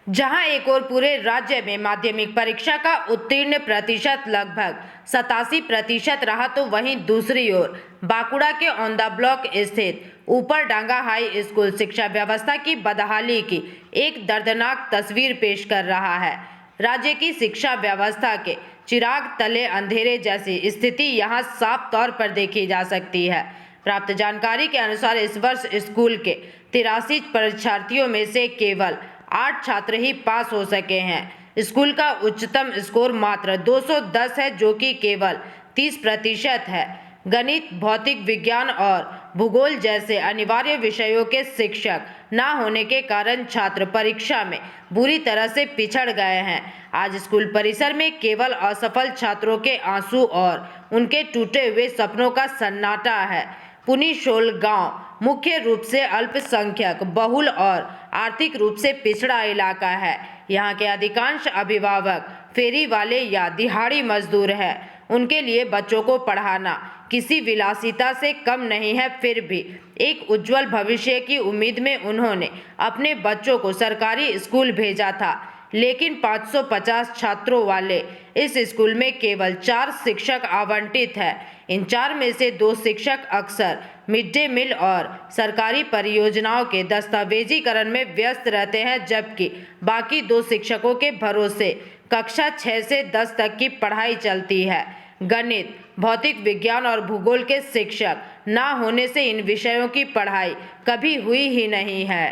जहां एक और पूरे राज्य में माध्यमिक परीक्षा का उत्तीर्ण प्रतिशत लगभग 87% रहा, तो वहीं दूसरी ओर बांकुड़ा के ऑन द ब्लॉक स्थित ऊपरडांगा हाई स्कूल शिक्षा व्यवस्था की बदहाली की एक दर्दनाक तस्वीर पेश कर रहा है। राज्य की शिक्षा व्यवस्था के चिराग तले अंधेरे जैसी स्थिति यहां साफ तौर पर देखी जा सकती है। प्राप्त जानकारी के अनुसार इस वर्ष स्कूल के 83 परीक्षार्थियों में से केवल 8 छात्र ही पास हो सके हैं। स्कूल का उच्चतम स्कोर मात्र 210 है, जो कि केवल 30% है। गणित, भौतिक विज्ञान और भूगोल जैसे अनिवार्य विषयों के शिक्षक न होने के कारण छात्र परीक्षा में बुरी तरह से पिछड़ गए हैं। आज स्कूल परिसर में केवल असफल छात्रों के आंसू और उनके टूटे हुए सपनों का सन्नाटा है। पुनिशोल गांव मुख्य रूप से अल्पसंख्यक बहुल और आर्थिक रूप से पिछड़ा इलाका है। यहाँ के अधिकांश अभिभावक फेरी वाले या दिहाड़ी मजदूर हैं। उनके लिए बच्चों को पढ़ाना किसी विलासिता से कम नहीं है। फिर भी एक उज्जवल भविष्य की उम्मीद में उन्होंने अपने बच्चों को सरकारी स्कूल भेजा था, लेकिन 550 छात्रों वाले इस स्कूल में केवल 4 शिक्षक आवंटित हैं। इन 4 में से 2 शिक्षक अक्सर मिड डे मील और सरकारी परियोजनाओं के दस्तावेजीकरण में व्यस्त रहते हैं, जबकि बाकी 2 शिक्षकों के भरोसे कक्षा 6 से 10 तक की पढ़ाई चलती है। गणित, भौतिक विज्ञान और भूगोल के शिक्षक न होने से इन विषयों की पढ़ाई कभी हुई ही नहीं है।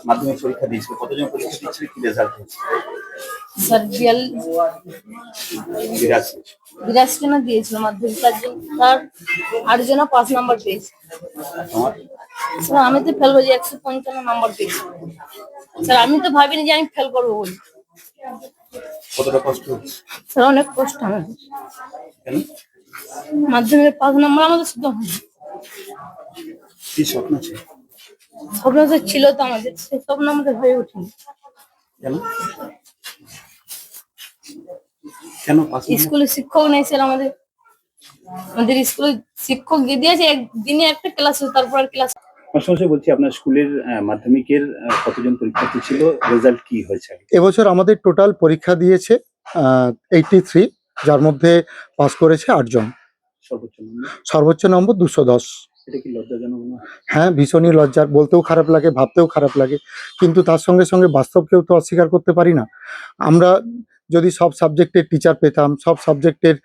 মাধ্যমিক পরীক্ষা দিয়েছিল, কতজন পরীক্ষা দিয়েছিল, কি রেজাল্ট হয়েছে? স্যার 82 82 জন দিয়েছিল মাধ্যমিক, তার 8 জন 5 নাম্বার পেয়েছে। তোমার? স্যার আমি তো ফেল করেছি, 155 নাম্বার পেয়েছি। স্যার আমি তো ভাবিনি যে আমি ফেল করবো বলে। কতটা কষ্ট হচ্ছে? স্যার অনেক কষ্ট আমাদের। কেন? মাধ্যমিকের 5 নাম্বার আমাদের শুধু হয়নি। কি স্বপ্ন ছিল? স্বপ্ন তো ছিল তো আমাদের, সেই স্বপ্ন আমাদের হয়ে ওঠেনি। কেন? কেন পাস? স্কুলে শিক্ষক নেই স্যার আমাদের। আমাদের স্কুলে শিক্ষক দিয়ে দিয়েছে, একদিনে একটা ক্লাস, তারপর আর ক্লাস। পাশাপাশি বলছি, আপনার স্কুলের মাধ্যমিকের কতজন পরীক্ষার্থী ছিল, রেজাল্ট কি হয়েছে? এবছর আমাদের টোটাল পরীক্ষা দিয়েছে 83, যার মধ্যে পাস করেছে 8 জন। সর্বোচ্চ নম্বর 210। এটা কি লজ্জাজনক না? হ্যাঁ, ভীষণই লজ্জার। বলতেও খারাপ লাগে, ভাবতেও খারাপ লাগে, কিন্তু তার সঙ্গে সঙ্গে বাস্তবকেও তো অস্বীকার করতে পারি না। আমরা যদি সব সাবজেক্টের টিচার পেতাম, সব সাবজেক্টের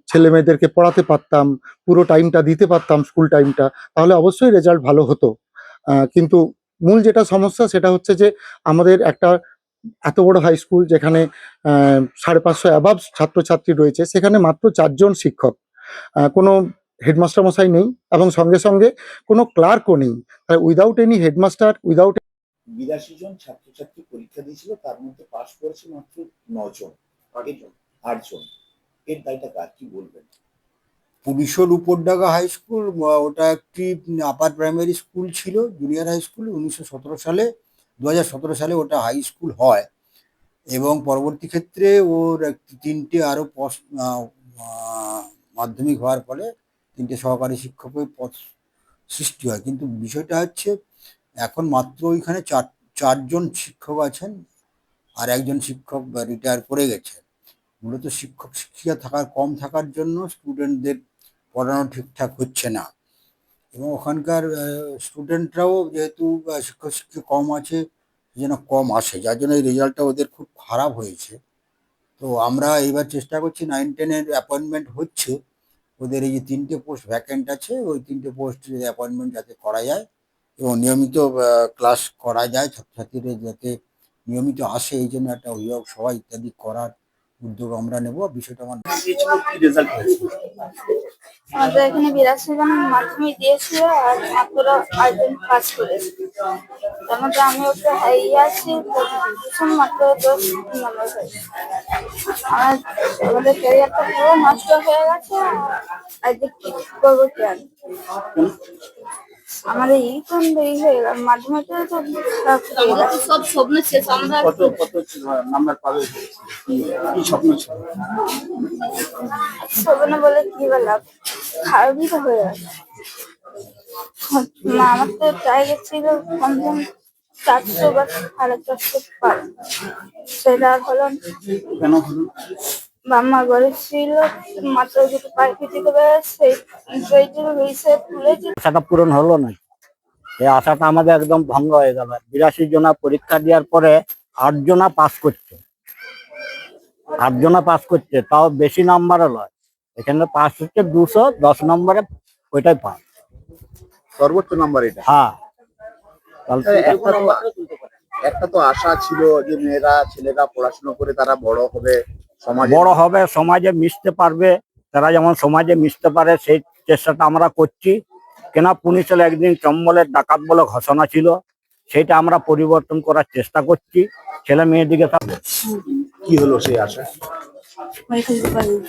ছেলে মেয়েদেরকে পড়াতে পারতাম, পুরো টাইমটা দিতে পারতাম, স্কুল টাইমটা, তাহলে অবশ্যই রেজাল্ট ভালো হতো। কিন্তু মূল যেটা সমস্যা সেটা হচ্ছে যে আমাদের একটা এত বড় হাই স্কুল, যেখানে 550 অ্যাবাভ ছাত্রছাত্রী রয়েছে, সেখানে মাত্র 4 জন শিক্ষক, কোনো হেডমাস্টার মশাই নেই, এবং সঙ্গে সঙ্গে কোনো ক্লার্কও নেই। উইদাউট এনি হেডমাস্টার, উইদাউট 82 জন ছাত্রছাত্রী পরীক্ষা দিয়েছিল, তার মধ্যে পাস করেছে মাত্র 9 জন, আগের জন 8 জন। এর দায়টা কার, কি বলবেন? পুলিশের উপরডাঙ্গা হাই স্কুল, ওটা একটি আপার প্রাইমারি স্কুল ছিল, জুনিয়র হাই স্কুল। 1917 সালে 2017 সালে ওটা হাই স্কুল হয়, এবং পরবর্তী ক্ষেত্রে ওর 3টে আরও মাধ্যমিক হওয়ার ফলে 3টে সহকারী শিক্ষকের পদ সৃষ্টি হয়। কিন্তু বিষয়টা হচ্ছে এখন মাত্র ওইখানে 4 জন শিক্ষক আছেন, আর একজন শিক্ষক রিটায়ার করে গেছে। মূলত শিক্ষক শিক্ষিকা কম থাকার জন্য স্টুডেন্টদের পড়ানো ঠিকঠাক হচ্ছে না, এবং ওখানকার স্টুডেন্টরাও যেহেতু শিক্ষক শিক্ষিকা কম আছে, সেজন্য কম আসে, যার জন্য এই রেজাল্টটা ওদের খুব খারাপ হয়েছে। তো আমরা এইবার চেষ্টা করছি, 9-10-এর অ্যাপয়েন্টমেন্ট হচ্ছে, ওদের এই যে 3টে পোস্ট ভ্যাকেন্ট আছে, ওই 3টে পোস্টের অ্যাপয়েন্টমেন্ট যাতে করা যায় এবং নিয়মিত ক্লাস করা যায়, ছাত্রছাত্রীরা যাতে নিয়মিত আসে, এই জন্য একটা অভিভাবক সভা ইত্যাদি করার উদ্যোগ আমরা নেব। বিষয়টা আমার কি রেজাল্ট হয়েছে? আমাদের এখানে 82 জন মাধ্যমিক দিয়েছিল, আর মাত্র 8 জন পাস করেছে। তার মধ্যে আমি ওকে হারিয়ে আছি, মাত্র 10 নম্বর হয়েছে। আমাদের ক্যারিয়ারটা পুরো নষ্ট হয়ে গেছে। আর কি করবো, কেন আমাদের ইখন দেরি হয়ে গেল, মাধ্যমিক তো সব স্বপ্ন শেষ। আমরা কত নাম্বার পাবে, কি স্বপ্ন ছিল? স্বপ্ন বলে কি বললাম, খারাপই তো হয়ে গেছে। আমার তো টার্গেট ছিল 400 বা 450 পার। সেটা আর হলো না। কেন হলো? মামা ঘরে ছিল, মাত্র দুটো পাখি থেকে সেই সেইটির হয়েছে তুলেছে। আশাটা পূরণ হলো না, এই আশাটা আমাদের একদম ভঙ্গ হয়ে গেল। 82 জনা পরীক্ষা দেওয়ার পরে 8 জনা পাস করছে, 8 জনা পাস করছে, তাও বেশি নাম্বারে নয়। এখানে পাস হচ্ছে 210 নম্বরে, ওইটাই পাস। সর্বোচ্চ নাম্বার এটা। হ্যাঁ, তাহলে একটা তো আশা ছিল যে মেয়েরা ছেলেরা পড়াশোনা করে তারা বড় হবে, সমাজে বড় হবে, সমাজে মিশতে পারবে, তারা যেমন সমাজে মিশতে পারে সেই চেষ্টাটা আমরা করছি। কেনা পুলিশের একদিন চম্বলের ডাকাত বলে ঘোষণা ছিল, সেটা আমরা পরিবর্তন করার চেষ্টা করছি। ছেলে মেয়েদিকে কি হলো সেই আশা? পরীক্ষা দিতে পারিনি।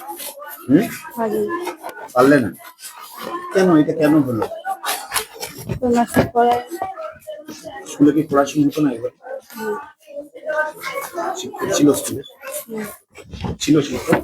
পারলে না কেন? এটা কেন হলো? তো মাস্টার পড়ায় স্কুলে কি পড়াশোনা হতো না? এবার শিক্ষক ছিল স্কুলে, ছিল শিক্ষক।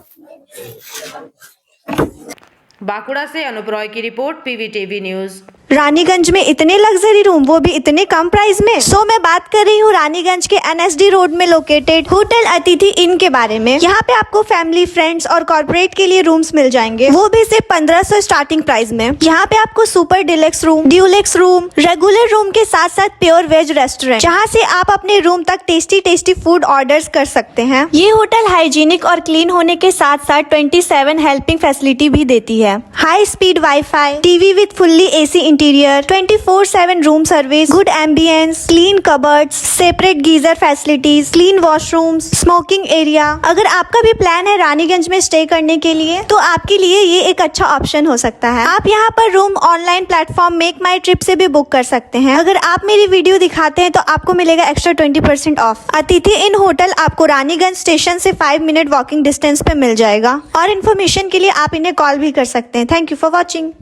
बांकुड़ा से अनुप रॉय की रिपोर्ट, पीवीटीवी न्यूज। रानीगंज में इतने लग्जरी रूम, वो भी इतने कम प्राइस में। मैं बात कर रही हूँ रानीगंज के NSD रोड में लोकेटेड होटल अतिथि इन के बारे में। यहाँ पे आपको फैमिली, फ्रेंड्स और कॉर्पोरेट के लिए रूम्स मिल जाएंगे, वो भी सिर्फ 1500 स्टार्टिंग प्राइस में। यहाँ पे आपको super deluxe room, Dulux room, regular room के साथ साथ प्योर वेज रेस्टोरेंट, जहाँ से आप अपने रूम तक टेस्टी फूड ऑर्डर्स कर सकते हैं। ये होटल हाइजीनिक और क्लीन होने के साथ साथ 27 हेल्पिंग फैसिलिटी भी देती है। High speed wifi, TV with fully AC interior, 24/7 room service, good ambience, clean cupboards, separate geyser facilities, clean washrooms, smoking area. अगर आपका भी प्लान है रानीगंज में स्टे करने के लिए, तो आपके लिए ये एक अच्छा ऑप्शन हो सकता है। आप यहाँ पर रूम ऑनलाइन प्लेटफॉर्म मेक माई ट्रिप से भी बुक कर सकते हैं। अगर आप मेरी वीडियो दिखाते हैं तो आपको मिलेगा एक्स्ट्रा 20% ऑफ। अतिथि इन होटल आपको रानीगंज स्टेशन से 5 मिनट वॉकिंग डिस्टेंस पे मिल जाएगा। और इन्फॉर्मेशन के लिए आप इन्हें कॉल भी कर सकते हैं। Thank you for watching.